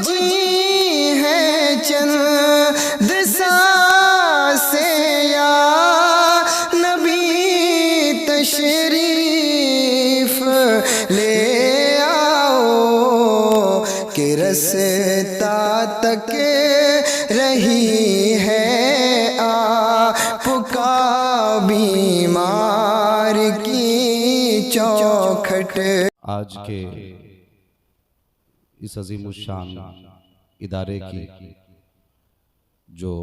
जी है चंद सांसें या नबी तशरीफ ले आओ कि रस्ता तक रही है आपका बीमार की चौखट। आज के इस अज़ीमुश्शान इदारे की जो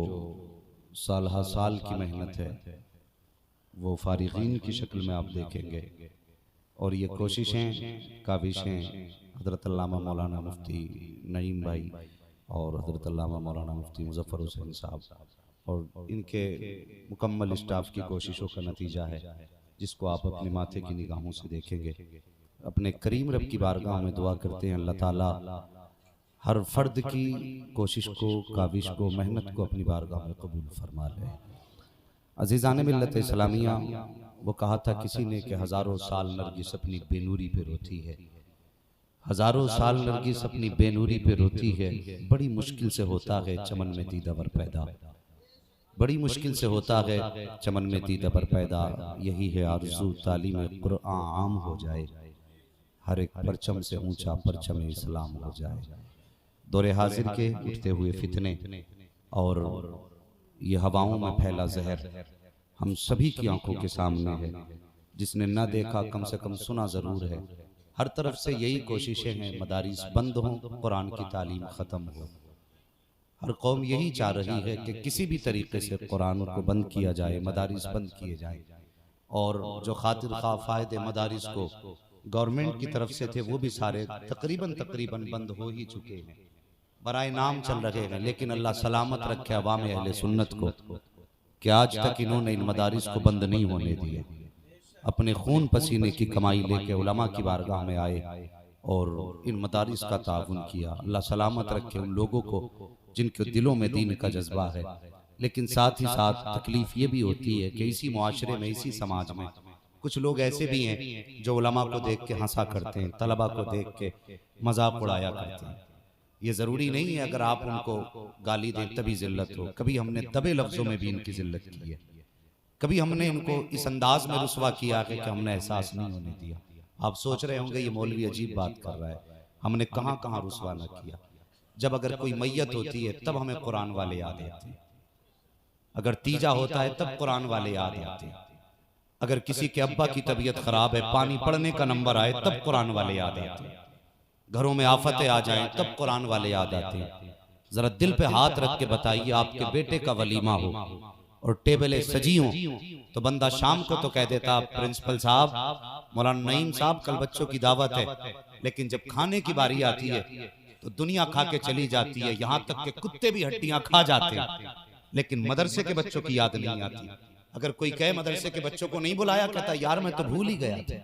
साल की मेहनत है वो फारिगीन की शक्ल में आप देखेंगे। और ये कोशिशें काविशें हज़रत अल्लामा मौलाना मुफ्ती नईम भाई और हज़रत अल्लामा मौलाना मुफ्ती मुज़फ़्फ़र हुसैन साहब और इनके मुकम्मल स्टाफ की कोशिशों का नतीजा है, जिसको आप अपने माथे की निगाहों से देखेंगे। अपने करीम रब की बारगाह में दुआ करते हैं अल्लाह ताला हर फर्द की कोशिश को, काविश को, मेहनत को अपनी बारगाह में कबूल फरमा ले। अज़ीज़ान मिल्लत इस्लामिया, वो कहा था किसी ने कि हज़ारों साल नरगिस अपनी बेनूरी पे रोती है, हज़ारों साल नरगिस अपनी बेनूरी पे रोती है। बड़ी मुश्किल से होता है चमन में दीदावर पैदा, बड़ी मुश्किल से होता है चमन में दीदावर पैदा। यही है आरज़ू तालीम कुरान आम हो जाए, हर एक परचम से ऊंचा परचम इस्लाम हो जाए। दौरे हाजिर के उठते हुए फितने और ये हवाओं में फैला जहर हम सभी की आंखों के सामने है। जिसने न देखा कम से कम सुना ज़रूर है। हर तरफ से यही कोशिशें हैं मदारिस बंद हों, कुरान की तालीम ख़त्म हो। हर कौम यही चाह रही है कि किसी भी तरीके से कुरान को बंद किया जाए, मदारिस बंद किए जाए। और जो खातिर खा फ़ायदे मदारिस को गवर्नमेंट की तरफ से थे वो भी सारे तकरीबन बंद हो ही चुके हैं, बराए नाम चल रहे हैं। लेकिन अल्लाह सलामत रखे अवाम अहले सुन्नत को कि आज तक इन्होंने इन मदारिस को बंद नहीं होने दिए। अपने खून पसीने की कमाई लेके उलमा की बारगाह में आए और इन मदारिस का ताउन किया। अल्लाह सलामत रखे उन लोगों को जिनके दिलों में दीन का जज्बा है। लेकिन साथ ही साथ तकलीफ ये भी होती है कि इसी मुआशरे में, इसी समाज में कुछ लोग ऐसे भी हैं जो उलमा को देख के हंसा करते हैं, तलबा को देख के मजाक उड़ाया करते हैं। ये ज़रूरी नहीं है अगर आप उनको गाली दें तभी जिल्लत हो। कभी हमने दबे लफ्ज़ों में भी इनकी जिल्लत की है, कभी हमने इनको इस अंदाज में रुसवा किया कि हमने एहसास नहीं होने दिया। आप सोच रहे होंगे ये मौलवी अजीब बात कर रहा है, हमने कहाँ कहाँ रुसवा न किया। जब अगर कोई मैयत होती है तब हमें कुरान वाले याद आते हैं, अगर तीजा होता है तब कुरान वाले याद आते हैं, अगर किसी के अब्बा की तबीयत खराब है, पानी पड़ने का नंबर आए तब कुरान वाले याद आते हैं, घरों में आफतें आ जाएं तब कुरान वाले याद आते हैं। जरा दिल पे हाथ रख के बताइए, आपके बेटे का वलीमा हो और टेबलें सजी हों तो बंदा शाम को तो कह देता प्रिंसिपल साहब, मौलाना नईम साहब कल बच्चों की दावत है। लेकिन जब खाने की बारी आती है तो दुनिया खा के चली जाती है, यहाँ तक के कुत्ते भी हड्डियां खा जाते हैं, लेकिन मदरसे के बच्चों की याद नहीं आती। अगर कोई कहे मदरसे के बच्चों को नहीं बुलाया, कहता यार मैं तो भूल ही गया था,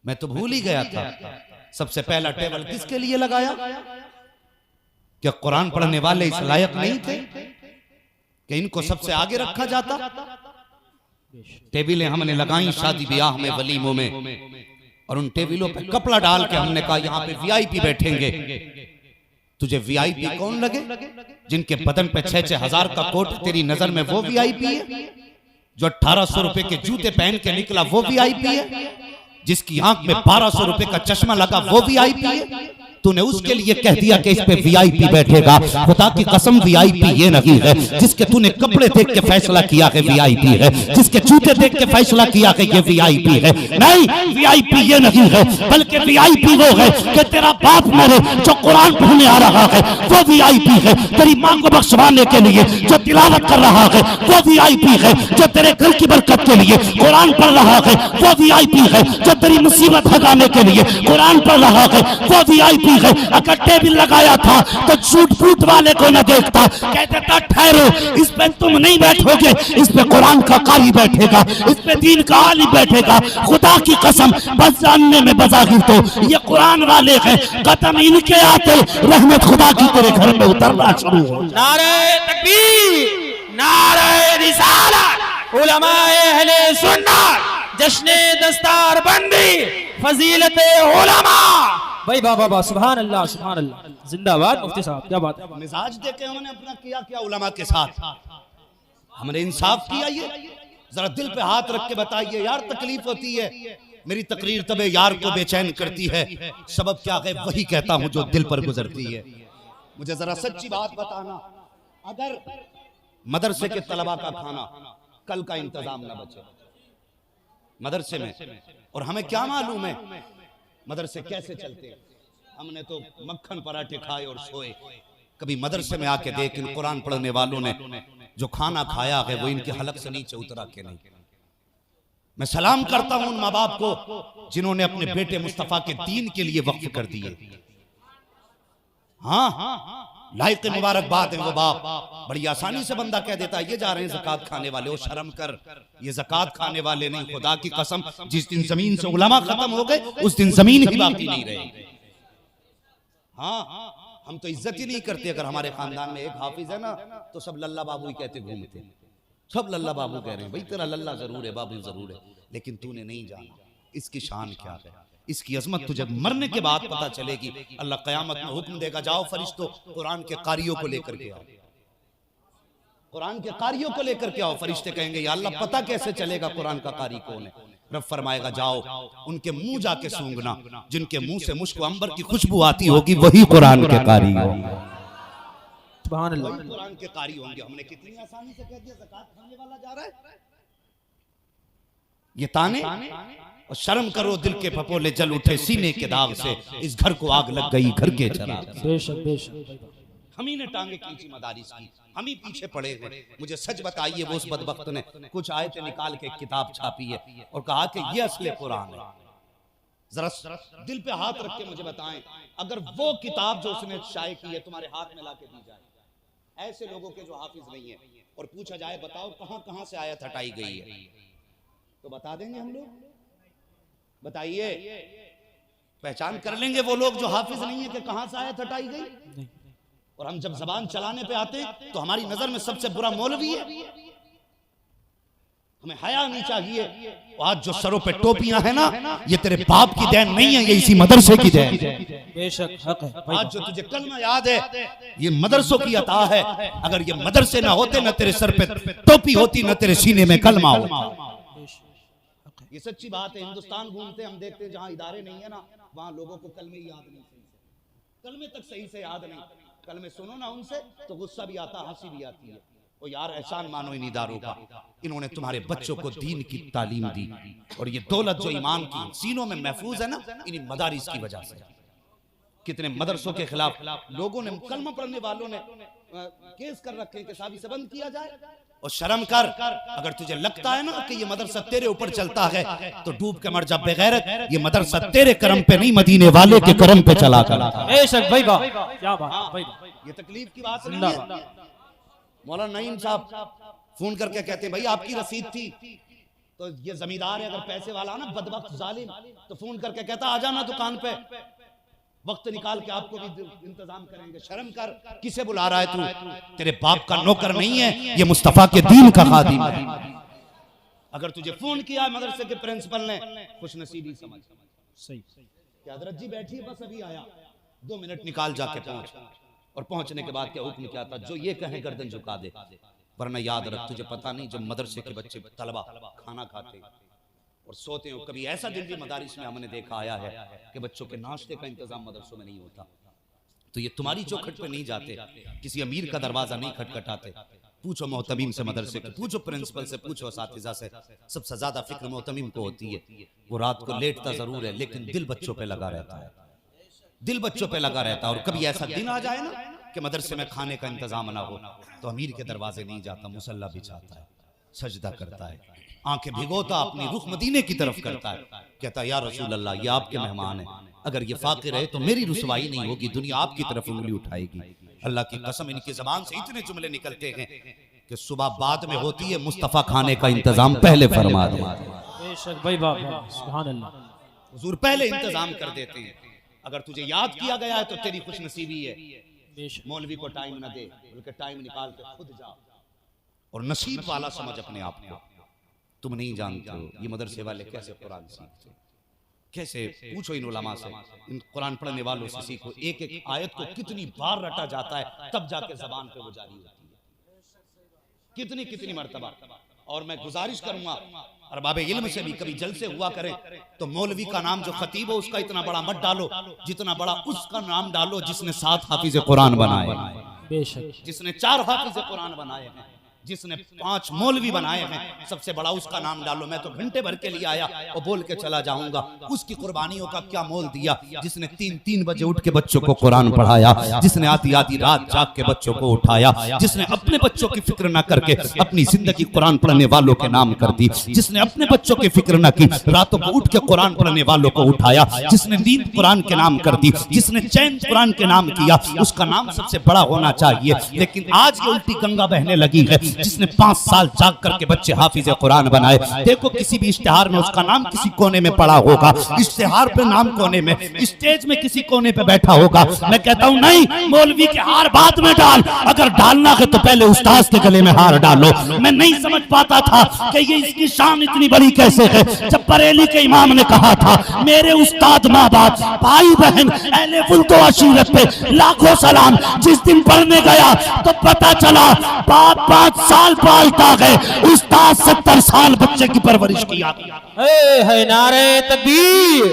मैं तो भूल ही गया था। सबसे पहला टेबल किसके लिए लगाया? क्या कुरान पढ़ने वाले इस लायक नहीं थे कि इनको सबसे आगे रखा जाता? टेबलें हमने लगाई शादी ब्याह में, वलीमों में, और उन टेबलों पे कपड़ा डाल के हमने कहा यहाँ पे वीआईपी बैठेंगे। तुझे वीआईपी कौन लगे? जिनके बदन पे 6-6 हजार का कोट, तेरी नजर में वो वीआईपी है? जो 1800 रुपए के जूते पहन के निकला वो वीआईपी है? जिसकी आंख में 1200 रुपए का चश्मा लगा वो वीआईपी है? तूने उसके लिए कह दिया कि इस पे वीआईपी बैठेगा। खुदा की कसम वीआईपी ये नहीं है जिसके तूने कपड़े देख के फैसला किया कि वीआईपी है, जिसके जूते देख के फैसला किया कि ये वीआईपी है। नहीं, वीआईपी ये नहीं है, बल्कि वीआईपी वो है कि तेरा बाप मेरे जो कुरान पढ़ने आ रहा है वो वीआईपी है। तेरी मां को बख्शवाने के लिए जो तिलावत कर रहा है वो वीआईपी है। जो तेरे घर की बरकत के लिए कुरान पढ़ रहा है वो वीआईपी है। जो तेरी मुसीबत भगाने के लिए कुरान पढ़ रहा है वो वीआईपी है। अगर टेबल लगाया था तो झूठ फूट वाले को न देखता, कह देता ठहरो, इस पे तुम नहीं बैठोगे, इस पे कुरान का कारी बैठेगा, इस पे दीन का आलिम बैठेगा। खुदा की कसम, बस जानने में बज़ाहिर तो ये कुरान वाले हैं, कदम इनके आते रहमत खुदा की तेरे घर में उतरना शुरू हो। नारे तकबीर, नारे रिसालत, उलमाए अहले सुन्नत, जश्ने दस्तार बंदी, फजीलते उलमा, भाई वाह वाह वाह, सुभान अल्लाह सुभान अल्लाह, जिंदाबाद मुफ्ती साहब, क्या बात है। मिजाज देखे उन्होंने अपना किया क्या उलमा के साथ, हमने इंसाफ किया। ये जरा दिल पे हाथ रख के बताइए यार, तकलीफ होती है। मेरी तकरीर तबे यार को बेचैन करती है, सबब क्या है वही कहता हूं जो दिल पर गुजरती है। मुझे जरा सच्ची बात बताना, अगर मदरसे के तलबा का खाना कल का इंतजाम ना बचे मदरसे में, और हमें क्या मालूम है मदरसे कैसे चलते हैं, हमने तो मक्खन पराठे खाए और सोए। कभी मदरसे में आके देख इन कुरान पढ़ने वालों ने जो खाना खाया है वो इनके हलक से नीचे उतरा के नहीं। मैं सलाम करता हूं उन माँ बाप को जिन्होंने अपने बेटे मुस्तफा के दीन के लिए वक्फ कर दिए। हाँ, लायक मुबारकबाद है वो बाप। बड़ी आसानी से बंदा कह देता है ये जा रहे हैं ज़कात खाने वाले, ओ शर्म कर, ये ज़कात खाने वाले नहीं, खुदा की कसम जिस दिन जमीन से उलमा खत्म हो गए उस दिन जमीन ही बाकी नहीं रहेगी। हाँ, हम तो इज्जत ही नहीं करते। अगर हमारे खानदान में एक हाफिज है ना तो सब लल्ला बाबू ही कहते घूमते, सब लल्ला बाबू कह रहे हैं। भाई तेरा लल्ला जरूर है, बाबू जरूर है, लेकिन तूने नहीं जाना इसकी शान क्या है, इसकी अजमत तुझे मरने के बाद पता चलेगी। अल्लाह क़यामत में हुक्म देगा, जाओ फरिश्तों कुरान के कारियों को लेकर के आओ, कुरान के कारियों को लेकर के आओ। फरिश्ते कहेंगे या अल्लाह पता कैसे चलेगा कुरान का कारी कौन है। रब फरमाएगा जाओ उनके मुंह जाके सूंघना, जिनके मुंह से मुश्क अंबर की खुशबू आती होगी वही कुरान के कारी होंगे, सुभान अल्लाह, कुरान के कारी होंगे। हमने कितनी आसानी से कह दिया ज़कात खाने वाला जा रहा है। ये ताने, और शर्म करो दिल के फपोले जल उठे सीने के दाग से, इस घर को आग लग गई घर के चराग। बेशक बेशक, हम ही ने टांगे खींची मदारिस की, हम ही पीछे पड़े हैं। मुझे सच बताइए वो उस बदबख्त ने कुछ आयतें निकाल के किताब छापी है और कहा कि ये असले कुरान है। जरा दिल पे हाथ रख के मुझे बताएं, अगर वो किताब जो उसने शाये की है तुम्हारे हाथ में लाके दी जाए, ऐसे लोगों के जो हाफिज नहीं है, और पूछा जाए बताओ कहां कहां से आयत हटाई गई है, तो बता देंगे हम लोग? बताइए, पहचान कर लेंगे वो लोग जो हाफिज नहीं है कि कहां से आयत हटाई गई? और हम जब जबान चलाने पे आते तो हमारी नजर में सबसे बुरा मौलवी है। हमें हया नहीं चाहिए। आज जो सरों पे टोपियां हैं ना, ये तेरे बाप की देन नहीं है, ये इसी मदरसे की देन है। बेशक हक है। आज जो तुझे कलमा याद है ये मदरसों की अता है। अगर ये मदरसे ना होते ना तेरे सर पे टोपी होती ना तेरे सीने में कलमा होता। ये सच्ची बात है। हिंदुस्तान घूमते हम देखते हैं जहां इदारे नहीं है ना वहां लोगों को कलमे याद नहीं, सही से कलमे तक सही से याद नहीं। कलमे सुनो ना उनसे तो गुस्सा भी आता, हंसी भी आती है। ओ यार एहसान मानो इन इदारों का, इन्होंने तुम्हारे बच्चों को दीन की तालीम दी, और ये दौलत जो ईमान की सीनों में महफूज है ना इन्हीं मदारिस की वजह से। कितने मदरसों के खिलाफ लोगों ने, कलमा पढ़ने वालों ने केस कर रखे कि शादी से बंद किया जाए। और शर्म कर, अगर तुझे लगता है ना कि ये मदरसा तेरे ऊपर चलता है तो डूब के मर जा बेगैरत। ये मदरसा तेरे करम पे नहीं मदीने वाले के करम पे चला कर। बेशक भाई वाह, क्या बात भाई, ये तकलीफ की बात नहीं है। मौलाना नईम साहब फोन करके कहते हैं भाई आपकी रसीद थी, तो ये जमींदार है अगर पैसे वाला ना बदबख्त जालिम, तो फोन करके कहता आ जाना दुकान पे, वक्त निकाल के आपको भी इंतजाम करेंगे। शर्म कर, किसे बुला रहा है तू? तेरे बाप का नौकर नहीं है, ये मुस्तफा के दीन का खादिम है। अगर तुझे फोन किया मदरसे के प्रिंसिपल ने, खुश नसीबी समझ। सही क्या हजरत जी बैठी बस अभी आया, 2 मिनट निकाल जाके पहुंच। और पहुंचने के बाद क्या हुक्म क्या था? जो ये कहे गर्दन झुका दे, वरना याद रख तुझे पता नहीं जब मदरसे के बच्चे तलबा खाना खाते और सोते हो, कभी ऐसा दिन भी मदारिस में हमने देखा आया है कि बच्चों के नाश्ते का इंतजाम मदरसों में नहीं होता। तो ये तुम्हारी चौखट पे नहीं जाते, किसी अमीर का दरवाजा नहीं खटखटाते। पूछो मोहतमीम से मदरसे के, पूछो प्रिंसिपल से, पूछो असातिज़ा से। सबसे ज्यादा फिक्र मोहतमीम को होती है। वो रात को लेटता जरूर है लेकिन दिल बच्चों पे लगा रहता है, दिल बच्चों पे लगा रहता है। और कभी ऐसा दिन आ जाए ना कि मदरसे में खाने का इंतजाम ना हो तो अमीर के दरवाजे नहीं जाता, मुसल्ला बिछाता है, सजदा करता है, आंखें भिगोता अपनी रुख मदीने की तरफ करता है, कहता है या रसूल अल्लाह ये आपके मेहमान हैं, अगर ये फाकिर रहे तो मेरी रुसवाई नहीं होगी, दुनिया आपकी तरफ उंगली उठाएगी। अल्लाह की कसम इनकी जबान से इतने जुमले निकलते हैं कि सुबह बाद में होती है, मुस्तफा खाने का इंतजाम पहले फरमा दे। बेशक भाई वाह, सुभान अल्लाह, हुजूर पहले इंतजाम कर देते हैं। अगर तुझे याद किया गया है तो तेरी खुश नसीबी है। मौलवी को टाइम न दे, बल्कि टाइम निकाल के खुद जा और नसीब वाला समझ अपने आप को। तुम नहीं जानते हो ये मदरसे वाले कैसे कुरान सीखते, कैसे पूछो इन उलमा से, इन कुरान पढ़ने वालों से सीखो। एक एक आयत को कितनी बार रटा जाता है तब जाके जबान पे वो जारी होती है, कितनी कितनी मर्तबा। और मैं गुजारिश करूंगा अरबाब इल्म से भी कभी जलसे हुआ करें तो मौलवी का नाम जो खतीब हो उसका इतना बड़ा मत डालो जितना बड़ा उसका नाम डालो जिसने 7 हाफिज कुरान बनाए, बेशक जिसने 4 हाफिज कुरान बनाए हैं, जिसने 5 मौलवी बनाए हैं, सबसे बड़ा उसका नाम डालो। मैं तो घंटे भर के लिए आया और बोल के चला जाऊंगा। उसकी कुर्बानियों का क्या मोल दिया, जिसने 3-3 बजे उठ के बच्चों को कुरान पढ़ाया, जिसने आधी आधी रात जाग के बच्चों को उठाया, जिसने अपने बच्चों की फिक्र ना करके अपनी जिंदगी कुरान पढ़ने वालों के नाम कर दी, जिसने अपने बच्चों की फिक्र ना की रातों को उठ के कुरान पढ़ने वालों को उठाया, जिसने नींद कुरान के नाम कर दी, जिसने चैन कुरान के नाम किया, उसका नाम सबसे बड़ा होना चाहिए। लेकिन आज ये उल्टी गंगा बहने लगी है। जिसने 5 साल जाग करके बच्चे हाफिज कुरान बनाए, देखो किसी भी इश्तिहार में उसका नाम किसी कोने में पड़ा होगा, इश्तिहार पे नाम कोने में, स्टेज में किसी कोने पे बैठा होगा। मैं कहता हूं नहीं, मौलवी के हार बाद में डाल, अगर डालना है तो पहले उस्ताद के गले में हार डालो। मैं नहीं समझ पाता था कि ये इसकी शान इतनी बड़ी कैसे है। जब बरेली के इमाम ने कहा था मेरे उस्ताद माँ बाप भाई बहन अहले फुल्तो अशीरत पे लाखों सलाम, जिस दिन पढ़ने गया तो पता चला बाप 5 साल पालता है, उस्ताद 70 साल बच्चे की परवरिश किया। है नारे तकबीर,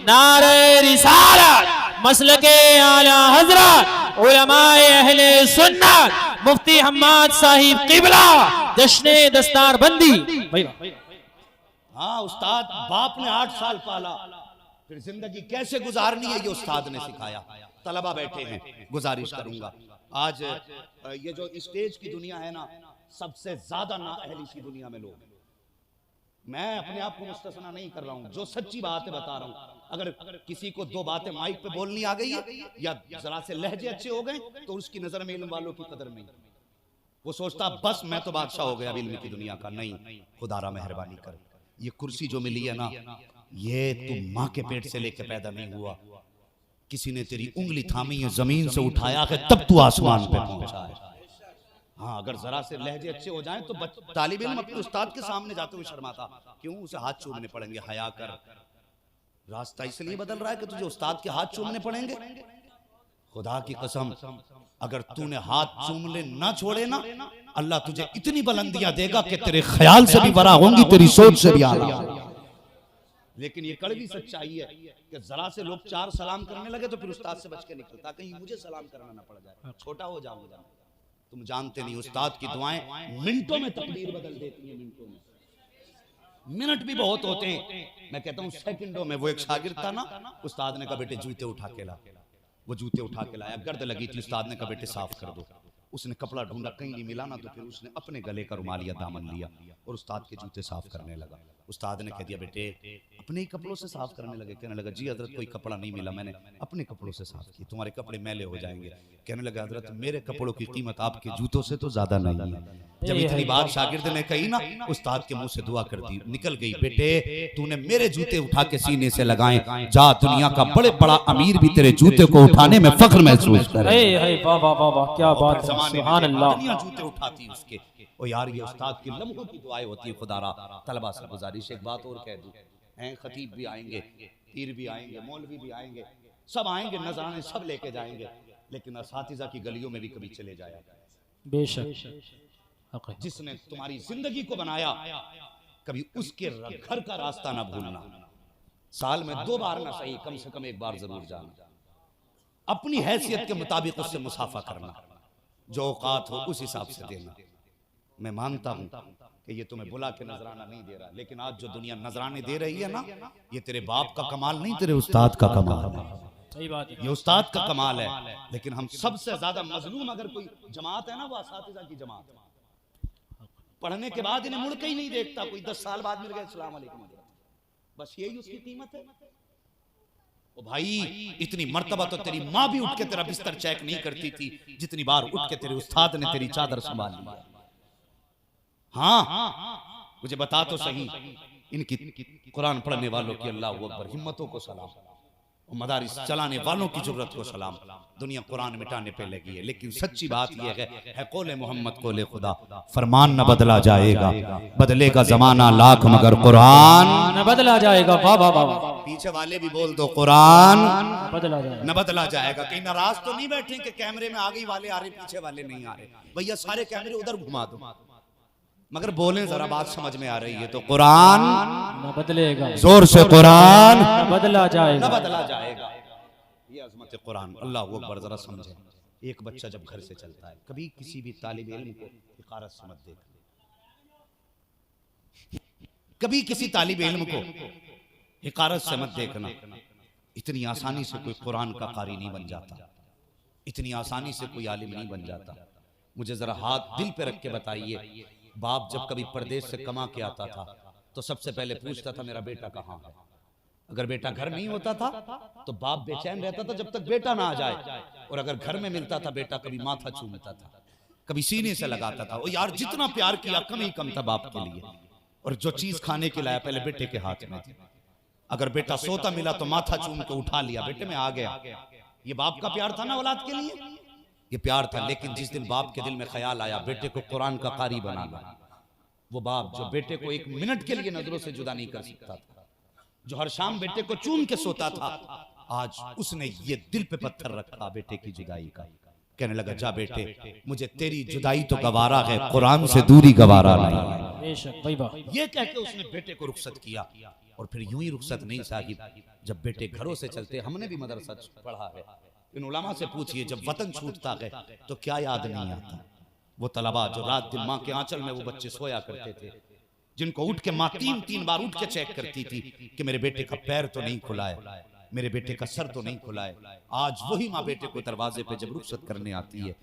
नारे रिसालत, मसलके आला हजरत, उलमाए अहले सुन्नत, मुफ्ती हम्माद साहिब किबला, जश्ने दस्तार बंदी। हाँ, उस्ताद बाप ने 8 साल पाला, फिर जिंदगी कैसे गुजारनी है ये उस्ताद ने सिखाया। तलबा बैठे हैं, गुजारिश करूंगा आज ये जो स्टेज की दुनिया है ना, सबसे ज्यादा नाअहल इसी दुनिया में लोग हैं। मैं अपने आप को मुस्तस्ना नहीं कर रहा हूं, जो सच्ची बातें बता रहा हूं। अगर किसी को 2 बातें माइक पे बोलनी आ गई है या जरा से लहजे अच्छे हो गए तो उसकी नजर में इल्म वालों की कदर नहीं। वो सोचता बस मैं तो बादशाह हो गया इल्म की दुनिया का। नहीं, खुदारा मेहरबानी कर, ये कुर्सी जो मिली है ना, ये तुम माँ के पेट से लेके पैदा नहीं हुआ, किसी ने तेरी उंगली थामी है, जमीन से उठाया है, तब तू आसमान पे पहुंचा है। हाँ, अगर जरा से लहजे अच्छे हो जाएं तो तालिब इल्म अपने उस्ताद के सामने जाते हुए शर्माता क्यों, उसे हाथ चूमने पड़ेंगे। हया कर, रास्ता इसलिए बदल रहा है कि तुझे उस्ताद के हाथ चूमने पड़ेंगे। खुदा की कसम, अगर तूने हाथ चूमने ना छोड़े ना, अल्लाह तुझे इतनी बुलंदियां देगा कि तेरे ख्याल से भी बड़ा होंगी, तेरी सोच से भी आला। लेकिन ये कड़वी सच्चाई है कि जरा से लोग 4 सलाम करने लगे तो फिर उस्ताद से बच के निकलता, कहीं मुझे सलाम करना ना पड़ जाए, छोटा हो जाऊंगा। तुम जानते नहीं, उस्ताद की दुआएं मिनटों में तकदीर बदल देती हैं। मिनटों में, मिनट भी बहुत होते हैं, मैं कहता हूँ सेकंडों में। वो एक शागिर्द था ना, उस्ताद ने कहा बेटे जूते उठा के ला, वो जूते उठा के लाया, गर्द लगी थी, उस्ताद ने कहा बेटे साफ कर दो। उसने कपड़ा ढूंढा, कहीं नहीं मिला ना, तो फिर उसने अपने गले का रुमाल या दामन लिया और उस्ताद के जूते साफ करने लगा। उस्ताद ने कह दिया बेटे अपने ही कपड़ों से साफ करने लगे। कहने लगा जी हजरत कोई कपड़ा नहीं मिला, मैंने अपने कपड़ों से साफ किए, तुम्हारे कपड़े मैले हो जाएंगे। कहने लगा हजरत मेरे कपड़ों की कीमत आपके जूतों से तो ज्यादा नहीं है। जब इतनी बात शागिर्द ने कही ना, उस्ताद के मुंह से दुआ कर दी, निकल गई, बेटे तूने मेरे जूते उठा के सीने से लगाए, जा दुनिया का बड़े बड़ा अमीर भी तेरे जूते को उठाने में फख्र महसूस करे। वाह वाह वाह वाह, क्या बात है, सुभान अल्लाह। दुनिया जूते उठाती उसके। ओ यार, ये उस्ताद की लम्हों की दुआएं होती है। खुदारा तलबा से गुजारिश एक बात और कह दूं, हैं खतीब भी आएंगे, पीर भी आएंगे, मौलवी भी आएंगे, सब आएंगे, नजराने सब लेके जाएंगे, लेकिन असातिज़ा की गलियों में भी कभी चले जाया। बेशक, जिसने तुम्हारी जिंदगी को बनाया कभी उसके घर का रास्ता ना भूलना। साल में 2 बार ना सही, कम से कम 1 बार जरूर जाना, अपनी हैसियत के मुताबिक उससे मुसाफा करना, जो औकात हो उस हिसाब से देना। मैं मानता हूं कि ये तुम्हें बुला के नजराना नहीं दे रहा, लेकिन आज जो दुनिया नजराने दे रही है ना, ये तेरे बाप का कमाल नहीं, तेरे उस्ताद का कमाल है। सही बात है, ये उस्ताद का कमाल है। लेकिन हम सबसे ज्यादा मजलूम अगर कोई जमात है ना, वो असातिज़ा की जमात। पढ़ने के बाद इन्हें मुड़ के ही नहीं देखता कोई, 10 साल बाद मिल गए अस्सलाम वालेकुम, बस यही उसकी कीमत है। ओ भाई, इतनी मर्तबा तो तेरी माँ भी उठ के तेरा बिस्तर चेक नहीं करती थी जितनी बार उठ के तेरे उस्ताद ने तेरी चादर संभाल ली। हाँ, मुझे बता तो सही, इनकी कुरान पढ़ने वालों की अल्लाह अकबर हिम्मतों को सलाम। मदारिस चलाने वालों की जुर्रत को सलाम। दुनिया कुरान मिटाने पे लगी है, लेकिन सच्ची बात यह है कौले मोहम्मद कौले खुदा, फरमान न बदला जाएगा, बदलेगा जमाना लाख मगर कुरान न बदला जाएगा। वाह वाह वाह। पीछे वाले भी बोल दो कुरान बदला जाएगा, न बदला जाएगा। कहीं नाराज तो नहीं बैठे कि कैमरे में आगे वाले आ रहे पीछे वाले नहीं आ रहे। भैया सारे कैमरे उधर घुमा दो, मगर बोले जरा बात समझ में आ रही है तो कुरान न बदलेगा, जोर से कुरान न बदला न जाएगा। बदला जाएगा। ये अजमत कुरान। अल्लाह अकबर। जरा समझे, एक बच्चा जब घर से चलता है, कभी किसी भी तालिब इल्म को हिकारत से मत देखना, कभी किसी तालिब इल्म को हिकारत से मत देखना। इतनी आसानी से कोई कुरान का कारी नहीं बन जाता, इतनी आसानी से कोई आलिम नहीं बन जाता। मुझे जरा हाथ दिल पे रख के बताइए, बाप जब कभी परदेश से कमा के आता था तो सबसे पहले पूछता था मेरा बेटा कहाँ है। अगर बेटा घर नहीं होता था तो बाप बेचैन रहता था जब तक बेटा ना आ जाए, और अगर घर में मिलता था बेटा कभी माथा चूमता था, कभी सीने से लगाता था। ओ यार, जितना प्यार किया कम ही कम था बाप के लिए। और जो चीज खाने के लाया पहले बेटे के हाथ में थी। अगर बेटा सोता मिला तो माथा चूम के उठा लिया, बेटे में आ गया। ये बाप का प्यार था ना औलाद के लिए, ये प्यार था। लेकिन जिस दिन बाप के दिल में ख्याल आया बेटे को कुरान का कारी बनाना, वो बाप जो बेटे को एक मिनट के लिए नजरों से जुदा नहीं कर सकता था, जो हर शाम बेटे को चूम के सोता था, आज उसने ये दिल पे पत्थर रखा बेटे की जुदाई का। कहने लगा जा बेटे, मुझे तेरी जुदाई तो गवारा है, कुरान से दूरी गवारा नहीं है। बेशक भाई वाह। ये कह के उसने बेटे को रुखसत किया। और फिर यूं ही रुखसत नहीं साहिब, जब बेटे घरों से चलते, हमने भी मदरसा पढ़ा है, इन उलमा से पूछिए जब वतन छूटता है तो क्या याद नहीं आता। वो तलबा जो रात दिन माँ के आंचल में वो बच्चे सोया करते थे, जिनको उठ के माँ तीन तीन बार उठ के चेक करती थी कि मेरे बेटे का पैर तो नहीं खुला है, मेरे बेटे का सर तो नहीं खुला है। आज वही माँ बेटे को दरवाजे पे जब रुखसत करने आती है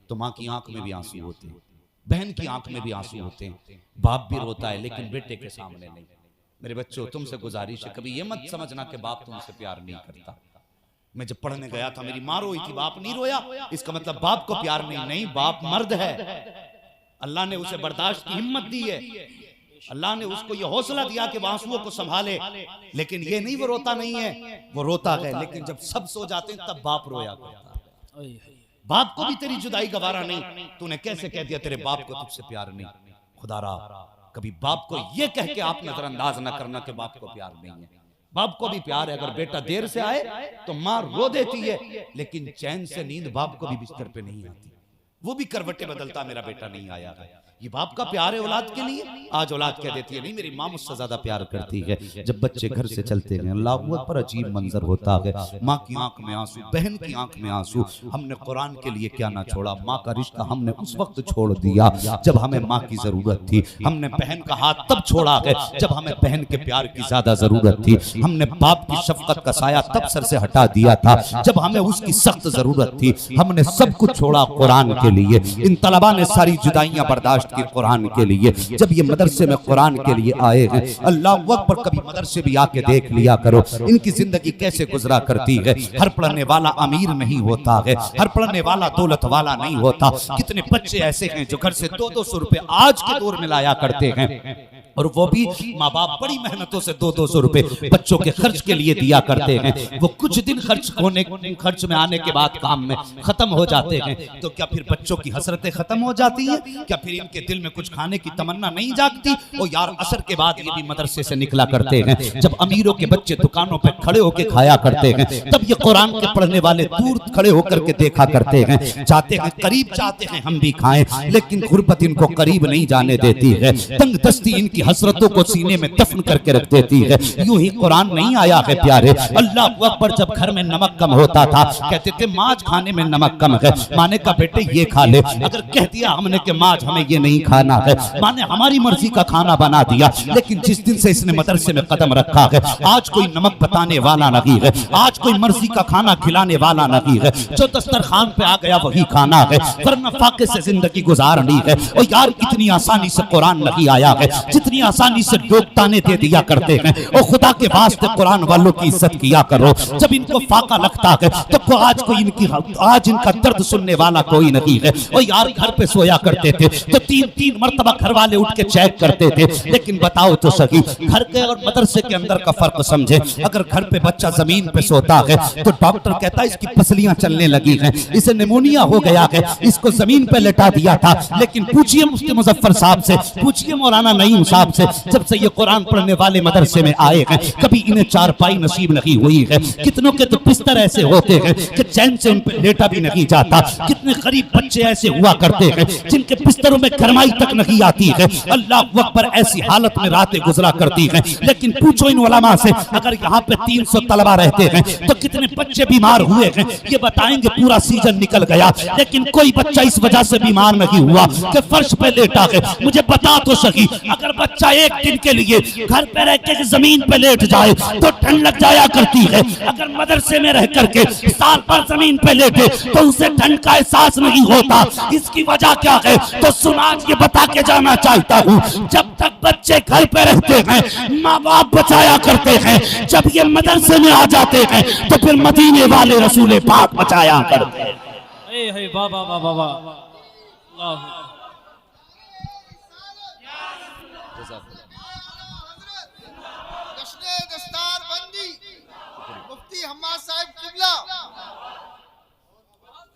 तो माँ की आंख में भी आंसू होते हैं, बहन की आंख में भी आंसू होते हैं, बाप भी रोता है लेकिन बेटे के सामने नहीं। मेरे बच्चों, तुमसे गुजारिश है, कभी ये मत समझना कि बाप तुमसे प्यार नहीं करता। मैं जब पढ़ने गया था मेरी माँ रोई थी, बाप नहीं रोया, इसका मतलब बाप को प्यार नहीं। नहीं, बाप मर्द है, अल्लाह ने उसे बर्दाश्त की हिम्मत दी है, अल्लाह ने उसको ये हौसला दिया कि आंसुओं को संभाले। लेकिन ये नहीं वो रोता नहीं है, वो रोता है, लेकिन जब सब सो जाते हैं तब बाप रोया करता है। बाप को भी तेरी जुदाई गवारा नहीं, तूने कैसे कह दिया तेरे बाप को तुझसे प्यार नहीं। खुदारा, कभी बाप को ये कह के आप नजरअंदाज न करना कि बाप को प्यार नहीं है। बाप को भी प्यार है। अगर बेटा देर से आए तो माँ रो देती है, लेकिन चैन से नींद बाप को भी बिस्तर पे नहीं आती, वो भी करवटें बदलता मेरा बेटा नहीं आया है। ये बाप का प्यार है औलाद के लिए। आज औलाद कह देती है नहीं मेरी माँ मुझसे ज्यादा प्यार करती है। जब बच्चे घर से चलते हैं अल्लाह पर अजीब मंजर होता है, माँ की आंख में आंसू, बहन की आंख में आंसू। हमने कुरान के लिए क्या ना छोड़ा, माँ का रिश्ता हमने उस वक्त छोड़ दिया जब हमें माँ की जरूरत थी। हमने बहन का हाथ तब छोड़ा है जब हमें बहन के प्यार की ज्यादा जरूरत थी। हमने बाप की शफकत का साया तब सर से हटा दिया था जब हमें उसकी सख्त जरूरत थी। हमने सब कुछ छोड़ा कुरान के लिए। इन तलबा ने सारी जुदाइयां बर्दाश्त की कुरान के लिए। जब ये मदरसे में कुरान के लिए आए हैं, अल्लाह अकबर, कभी मदरसे भी आके देख लिया करो इनकी जिंदगी कैसे गुजरा करती है। हर पढ़ने वाला अमीर नहीं होता है, हर पढ़ने वाला दौलत वाला नहीं होता। कितने बच्चे ऐसे हैं जो घर से 200-200 रुपए आज के दौर में लाया करते हैं, और वो भी माँ बाप बड़ी मेहनतों से 200-200 रुपए बच्चों के खर्च के लिए दिया करते हैं। वो कुछ दिन खर्च में आने के बाद काम में खत्म हो जाते हैं, तो क्या फिर बच्चों की हसरतें खत्म हो जाती हैं? क्या फिर इनके दिल में कुछ खाने की तमन्ना नहीं जागती? ओ यार, असर के बाद ये भी मदरसे से निकला करते हैं। जब अमीरों के बच्चे दुकानों पे खड़े होकर खाया करते हैं, तब ये कुरान के पढ़ने वाले दूर खड़े होकर के देखा करते हैं। चाहते हैं, करीब चाहते हैं हम भी खाएं, लेकिन गुर्बत इनको करीब नहीं जाने देती है। तंग दस्ती इनकी हसरतों को सीने में दफन करके रख देती है। यूं ही कुरान नहीं आया है प्यारे। अल्लाह अकबर, जब घर में नमक कम होता था कहते थे माज खाने में नमक कम है, माने का बेटे ये खा ले। अगर कह दिया हमने कि माज हमें ये नहीं खाना है, माने हमारी मर्जी का खाना बना दिया। लेकिन जिस दिन से इसने मदरसे में कदम रखा है, आज कोई नमक बताने वाला नहीं है, आज कोई मर्जी का खाना खिलाने वाला नहीं है। जो दस्तरखान पे आ गया वही खाना है, वरना फाके से जिंदगी गुजारनी है। और यार, इतनी आसानी से कुरान नहीं आया है। जितनी कितनी आसानी से लोग ताने दे दिया करते हैं। और खुदा के वास्ते कुरान वालों की इज्जत किया करो। जब इनको फाका लगता है तो आज इनका दर्द सुनने वाला कोई नहीं है। और यार घर पे सोया करते थे तो 3-3 मरतबा घर वाले उठ के चेक करते थे। लेकिन बताओ तो सही, घर के और मदरसे के अंदर का फर्क समझे। अगर घर पे बच्चा जमीन पे सोता है तो डॉक्टर कहता है इसकी पसलियां चलने लगी हैं, इसे निमोनिया हो गया है, इसको जमीन पे लेटा दिया था। लेकिन पूछिए मुफ्ती मुजफ्फर साहब से, पूछिए मौलाना नईम साहब से, जब से ये कुरान पढ़ने वाले मदरसे में आए हैं कभी इन्हें चारपाई नसीब नहीं हुई है। कितनों के तो बिस्तर ऐसे होते हैं कि चैन से उन पे लेटा भी नहीं जाता। कितने गरीब बच्चे ऐसे हुआ करते हैं जिनके बिस्तरों में गरमाई तक नहीं आती है। अल्लाह अकबर, ऐसी हालत में रातें गुजरा करती हैं। लेकिन पूछो इन उलमा से, अगर यहाँ पे 300 तलबा रहते हैं तो कितने बच्चे बीमार हुए हैं ये बताएंगे। पूरा सीजन निकल गया लेकिन कोई बच्चा इस वजह से बीमार नहीं हुआ कि फर्श पे लेटा है। मुझे बता तो सही, अगर बच्चा एक दिन के लिए घर पे रह के जमीन पे लेट जाए तो ठंड लग जाया करती है। अगर मदरसे में रह करके साल भर जमीन पे लेटे तो उसे ठंड का एहसास नहीं होता। इसकी वजह क्या है तो सुना के बता के जाना चाहता हूँ। जब तक बच्चे घर पे रहते हैं माँ बाप बचाया करते हैं, जब ये मदरसे में आ जाते हैं तो फिर मदीने वाले रसूल पाक बचाया करते हैं। वाह वाह वाह वाह वाह।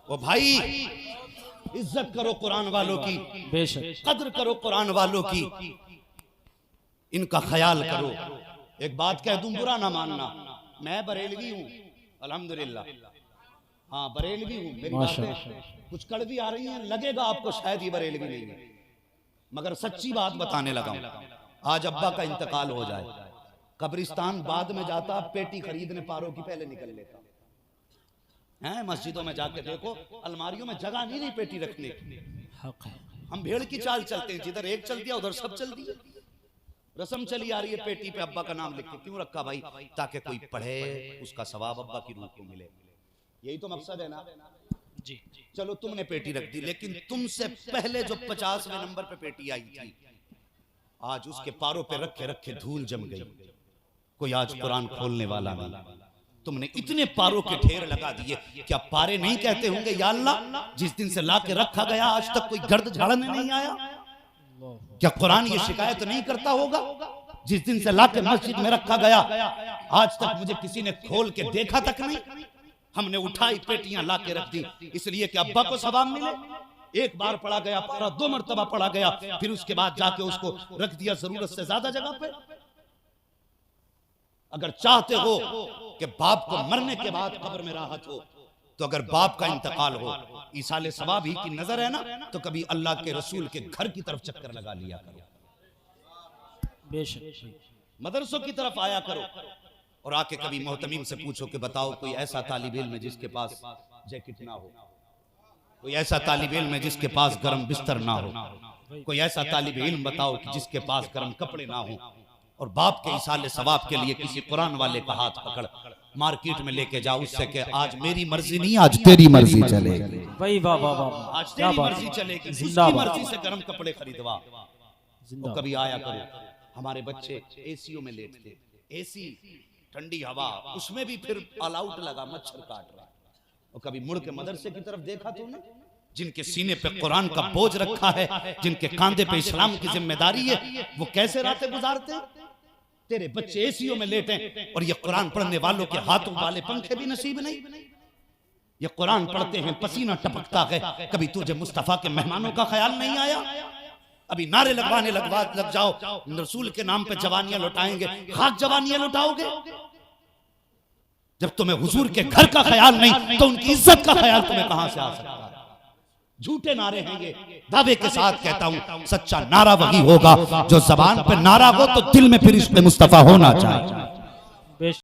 वो भाई इज्जत करो कुरान वालों की, बेशक कद्र करो कुरान वालों की, इनका ख्याल करो। एक बात कह दूं, बुरा ना मानना, मैं बरेलवी हूँ अल्हम्दुलिल्लाह। हाँ बरेलवी हूँ, मेरी बातें कुछ कड़वी आ रही हैं, लगेगा आपको शायद ये बरेलवी नहीं है, मगर सच्ची बात बताने लगा हूं। आज अब्बा का इंतकाल हो जाए, कब्रिस्तान बाद में जाता, पेटी खरीदने पारों की पहले निकल लेता है। मस्जिदों में जाके देखो, अलमारियों में जगह नहीं रही पेटी रखने की। हम भेड़ की चाल चलते हैं, जिधर एक चल दिया उधर सब चल दिया। रस्म चली आ रही है पेटी पे अब्बा का नाम लिख के, क्यों रखा भाई? ताकि कोई पढ़े उसका सवाब अब्बा की रूह को मिले। यही तो मकसद है ना जी। चलो तुमने पेटी रख दी, लेकिन तुमसे पहले जो 50वें नंबर पे पेटी आई थी, आज उसके पारों पे रखे रखे धूल जम गई। कोई आज कुरान खोलने वाला नहीं। तुमने इतने पारों के ढेर लगा दिए, क्या पारे नहीं कहते होंगे या अल्लाह जिस दिन से ला के रखा गया आज तक कोई गर्द झाड़ने नहीं आया? क्या कुरान ये शिकायत नहीं करता होगा जिस दिन से ला के मस्जिद में रखा गया आज तक मुझे किसी ने खोल के देखा तक नहीं? हमने उठाई पेटियां ला के रख दी, इसलिए कि अब्बा को सवाब मिले। एक बार पढ़ा गया पारा, 2 मरतबा पढ़ा गया, फिर उसके बाद जाके उसको रख दिया जरूरत से ज्यादा जगह पे। अगर चाहते हो कि बाप को मरने के बाद कब्र में राहत हो, तो अगर बाप का इंतकाल हो, ईसाले सवाब ही की नजर है ना, तो कभी अल्लाह के रसूल के घर की तरफ चक्कर लगा लिया करो, बेशक मदरसों की तरफ आया करो, और आके कभी मोहतमीम से पूछो कि बताओ कोई ऐसा तालिब इल्म जिसके पास जैकेट ना हो, कोई ऐसा तालिब इल्म जिसके पास गर्म बिस्तर ना हो, कोई ऐसा तालिब इल्म बताओ कि जिसके पास गर्म कपड़े ना हो। और बाप के इसाले सवाब के लिए किसी कुरान वाले का हाथ पकड़ मार्केट में लेके जाओ, उससे कि आज मेरी मर्जी नहीं, आज तेरी मर्जी चलेगी। भाई वाह वाह वाह, आज तेरी मर्जी चलेगी, उसकी मर्जी से गर्म कपड़े खरीदवा। तो कभी आया करो, हमारे बच्चे एसीओ में लेटते, एसी ठंडी हवा, उसमें भी फिर ऑल आउट लगा, मच्छर काट रहा। और कभी मुड़ के मदरसे की तरफ देखा तुमने, जिनके सीने पे कुरान का बोझ रखा है, जिनके कांधे पे इस्लाम की जिम्मेदारी है, वो कैसे रातें गुजारते? तेरे बच्चे एसीओ में लेटे और ये कुरान पढ़ने वालों के हाथों वाले पंखे भी नसीब नहीं। ये कुरान पढ़ते हैं, पसीना टपकता है, कभी तुझे मुस्तफा के मेहमानों का ख्याल नहीं आया? अभी नारे लगवाने लग जाओ, रसूल के नाम पे जवानियां लुटाएंगे, खाक जवानियां लुटाओगे। जब तुम्हें हुजूर के घर का ख्याल नहीं तो उनकी इज्जत का ख्याल तुम्हें कहां से आ सकता है? झूठे नारे हैं ये, दावे के साथ कहता हूं, सच्चा नारा वही होगा जो जबान पे नारा हो तो दिल में फिर इश्क़ मुस्तफा होना चाहिए।